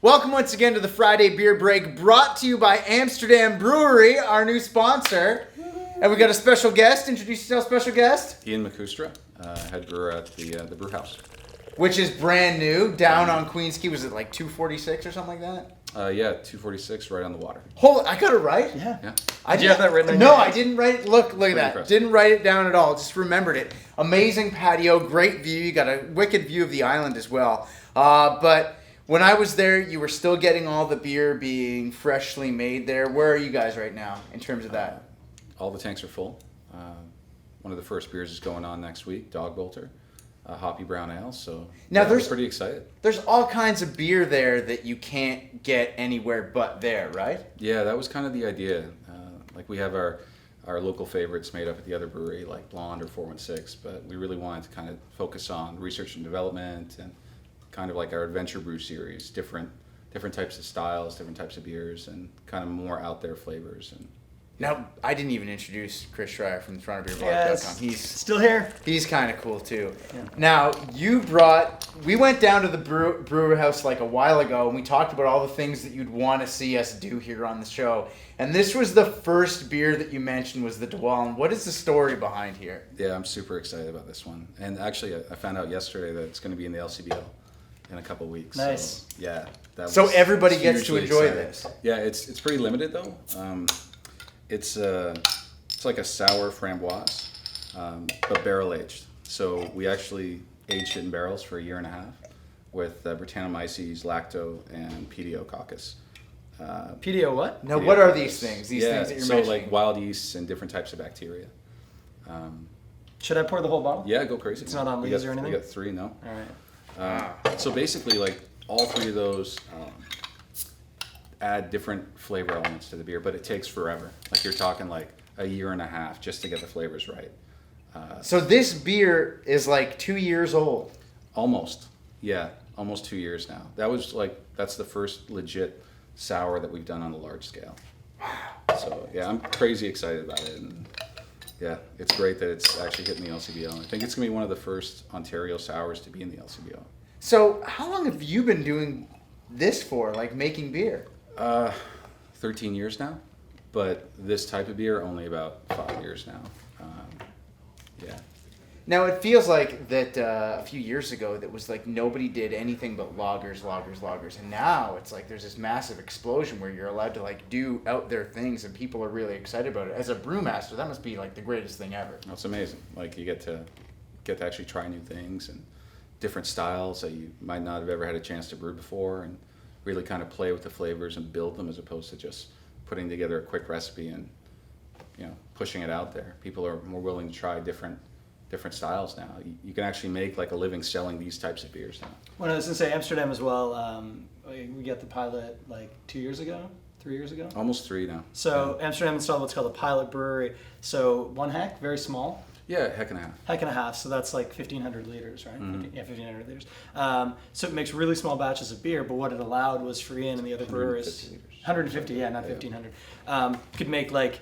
Welcome once again to the Friday Beer Break, brought to you by Amsterdam Brewery, our new sponsor. And we got a special guest. Introduce yourself, special guest. Ian McCustra, head brewer at the brew house. Which is brand new, down on Queens Quay. Was it like 246 or something like that? Yeah, 246, right on the water. Hold, I got it right? Yeah. Did you have that written down? No, I didn't write it. Look at that. Impressive. Didn't write it down at all. Just remembered it. Amazing patio, great view. You got a wicked view of the island as well. But when I was there, you were still getting all the beer being freshly made there. Where are you guys right now in terms of that? All the tanks are full. One of the first beers is going on next week, Dog Bolter, hoppy brown ale. So Now I'm pretty excited. There's all kinds of beer there that you can't get anywhere but there, right? Yeah, that was kind of the idea. Like we have our local favorites made up at the other brewery, like Blonde or 416, but we really wanted to kind of focus on research and development and kind of like our Adventure Brew series, different types of styles, different types of beers, and kind of more out there flavors. And Now, I didn't even introduce Chris Schreier from the TorontoBeerBlog.com. Yes. He's Still here. kind of cool too. Yeah. Now, we went down to the brewer house like a while ago, and we talked about all the things that you'd want to see us do here on the show. And this was the first beer that you mentioned was the de Wallen. What is the story behind here? yeah, I'm super excited about this one. And actually, I found out yesterday that it's going to be in the LCBO in a couple of weeks. Nice. So, yeah. So everybody gets to hugely enjoy exciting. this. Yeah, it's pretty limited though. It's like a sour framboise, but barrel aged. So we actually aged it in barrels for 1.5 years with Brettanomyces, lacto, and pediococcus. PDO what? Now, what are these things? These things that you're so mentioning? like wild yeasts and different types of bacteria. Should I pour the whole bottle? Yeah, go crazy. It's not on leaves or anything? We got 3, no. All right. So basically, like all 3 of those add different flavor elements to the beer, but it takes forever. Like you're talking like 1.5 years just to get the flavors right. So this beer is like 2 years old. Almost, yeah, almost 2 years now. That's the first legit sour that we've done on a large scale. So yeah, I'm crazy excited about it, and yeah, it's great that it's actually hitting the LCBO. I think it's gonna be one of the first Ontario sours to be in the LCBO. So how long have you been doing this for, like making beer? 13 years now, but this type of beer only about 5 years now. Yeah. Now it feels like that a few years ago that was like nobody did anything but lagers, and now it's like there's this massive explosion where you're allowed to like do out there things and people are really excited about it. As a brewmaster, that must be like the greatest thing ever. It's amazing. Like you get to actually try new things and different styles that you might not have ever had a chance to brew before, and really kind of play with the flavors and build them as opposed to just putting together a quick recipe and pushing it out there. People are more willing to try different styles now. You can actually make like a living selling these types of beers now. Well, I was going to say Amsterdam as well. We got the pilot like 2 years ago, 3 years ago. Almost 3 now. So Amsterdam installed what's called a pilot brewery. So 1 heck, very small. Yeah, heck and a half. Heck and a half, so that's like 1,500 liters, right? Mm-hmm. Yeah, 1,500 liters. So it makes really small batches of beer, but what it allowed was for Ian and the other brewers, 150 liters. 150, yeah, not 1,500, could make like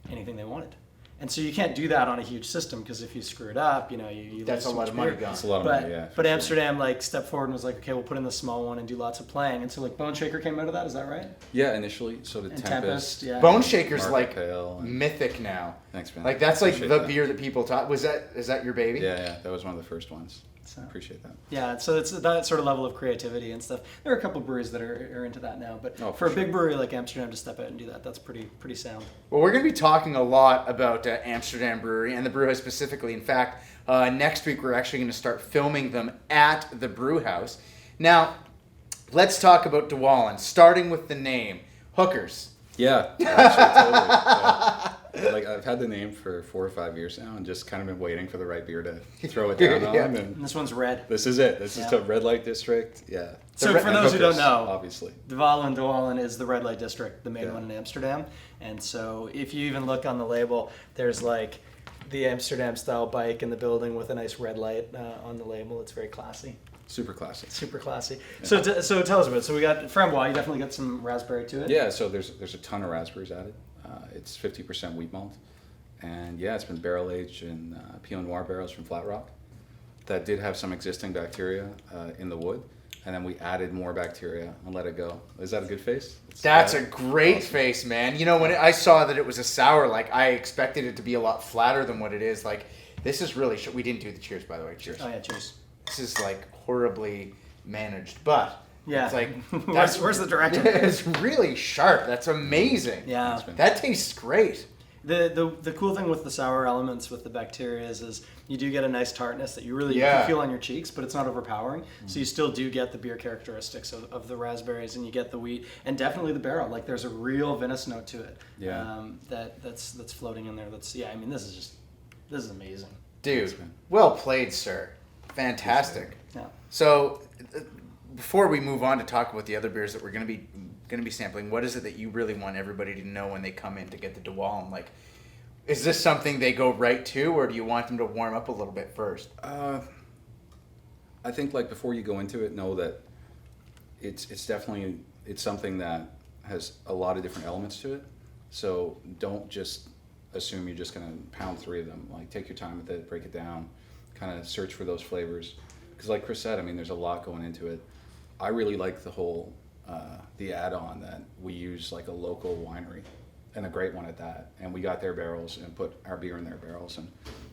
anything they wanted. And so you can't do that on a huge system because if you screw it up, you That's lose a so lot much of money beer. gone. It's a lot of But, money, yeah. but for sure. Amsterdam like stepped forward and was like, okay, we'll put in the small one and do lots of playing. And so like Bone Shaker came out of that, is that right? Yeah, initially. So did And Tempest. yeah. Bone Shaker's Market like Pale and- mythic now. Thanks, man. Like that's like Appreciate the that. beer that people talk. Is that your baby? Yeah, that was one of the first ones. So- Appreciate that. Yeah, so it's that sort of level of creativity and stuff. There are a couple of breweries that are into that now, but Oh, for for a big sure. brewery like Amsterdam to step out and do that, that's pretty sound. Well, we're going to be talking a lot about Amsterdam Brewery and the brew house specifically. In fact, next week we're actually going to start filming them at the brew house. Now, let's talk about de Wallen, starting with the name. Hookers. Yeah, actually, totally. Yeah. Like I've had the name for 4 or 5 years now, and just kind of been waiting for the right beer to throw it down on. Yeah. And And this one's red. this is it. This is Yeah. the red light district. Yeah. So red- for and those who don't Hookers, know, obviously. de Wallen is the red light district, the main Yeah. one in Amsterdam. And so if you even look on the label, there's like the Amsterdam style bike in the building with a nice red light on the label. It's very classy. Super classic. Super classy. So tell us about it. So we got framboise. You definitely got some raspberry to it. Yeah. So there's a ton of raspberries added. It's 50% wheat malt, and yeah, it's been barrel aged in Pinot Noir barrels from Flat Rock. That did have some existing bacteria in the wood, and then we added more bacteria and let it go. Is that a good face? That's a great face, man. You know, when I saw that it was a sour, like I expected it to be a lot flatter than what it is. Like this is really. We didn't do the cheers, by the way. Cheers. Oh yeah, cheers. This is like horribly managed, but Yeah. it's like where's the director? It's really sharp. That's amazing. Yeah. That tastes great. The cool thing with the sour elements with the bacteria is you do get a nice tartness that you really Yeah. can feel on your cheeks, but it's not overpowering. So you still do get the beer characteristics of the raspberries, and you get the wheat, and definitely the barrel. Like there's a real vinous note to it. Yeah. That's floating in there. I mean, this is amazing. Dude, Thanks, man. well played, sir. Fantastic. Yeah. So, before we move on to talk about the other beers that we're going to be sampling, what is it that you really want everybody to know when they come in to get the De Wallen? Like, is this something they go right to, or do you want them to warm up a little bit first? I think like before you go into it, know that it's definitely something that has a lot of different elements to it. So don't just assume you're just gonna pound 3 of them. Like take your time with it, break it down, kind of search for those flavors. Because like Chris said, I mean, there's a lot going into it. I really like the whole the add-on that we use like a local winery, and a great one at that. And we got their barrels and put our beer in their barrels and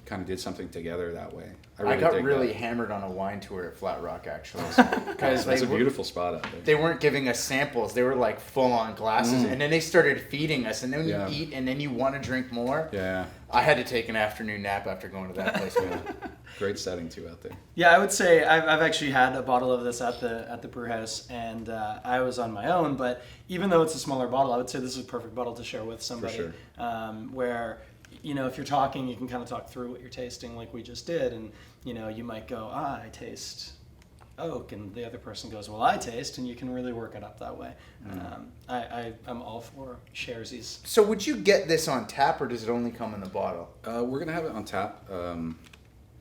kind of did something together that way. I got dig really that. hammered on a wine tour at Flat Rock, actually. Because It's a beautiful spot out there. they weren't giving us samples. They were like full-on glasses. And then they started feeding us. And then Yeah. you eat, and then you want to drink more. Yeah, I had to take an afternoon nap after going to that place. yeah. Great setting too out there. Yeah, I would say I've actually had a bottle of this at the brew house, and I was on my own. But even though it's a smaller bottle, I would say this is a perfect bottle to share with somebody. sure. Where if you're talking, you can kind of talk through what you're tasting, like we just did, and you might go, I taste oak, and the other person goes, well, I taste, and you can really work it up that way. I'm all for sharesies. So would you get this on tap, or does it only come in the bottle? We're gonna have it on tap.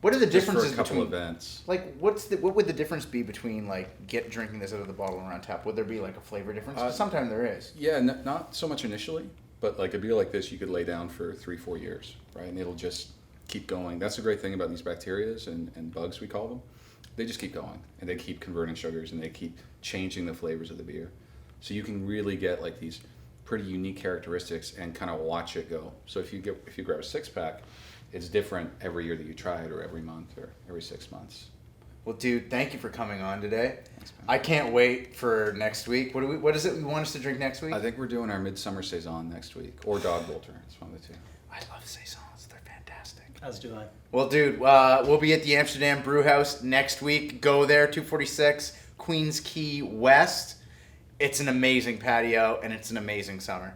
What are the Just for differences a couple between events. like what would the difference be between like drinking this out of the bottle and on tap? Would there be like a flavor difference? 'Cause sometimes there is. Yeah, not so much initially, but like a beer like this, you could lay down for 3-4 years, right? And it'll just keep going. That's the great thing about these bacterias and bugs, we call them. They just keep going, and they keep converting sugars, and they keep changing the flavors of the beer. So you can really get like these pretty unique characteristics and kind of watch it go. So if you grab a 6-pack, it's different every year that you try it, or every month, or every 6 months. Well, dude, thank you for coming on today. Thanks, man. I can't wait for next week. What is it you want us to drink next week? I think we're doing our Midsummer Saison next week, or Dog Bolter. It's one of the two. I love saisons. They're fantastic. As do I. Well, dude, we'll be at the Amsterdam Brew House next week. Go there, 246 Queens Quay West. It's an amazing patio, and it's an amazing summer.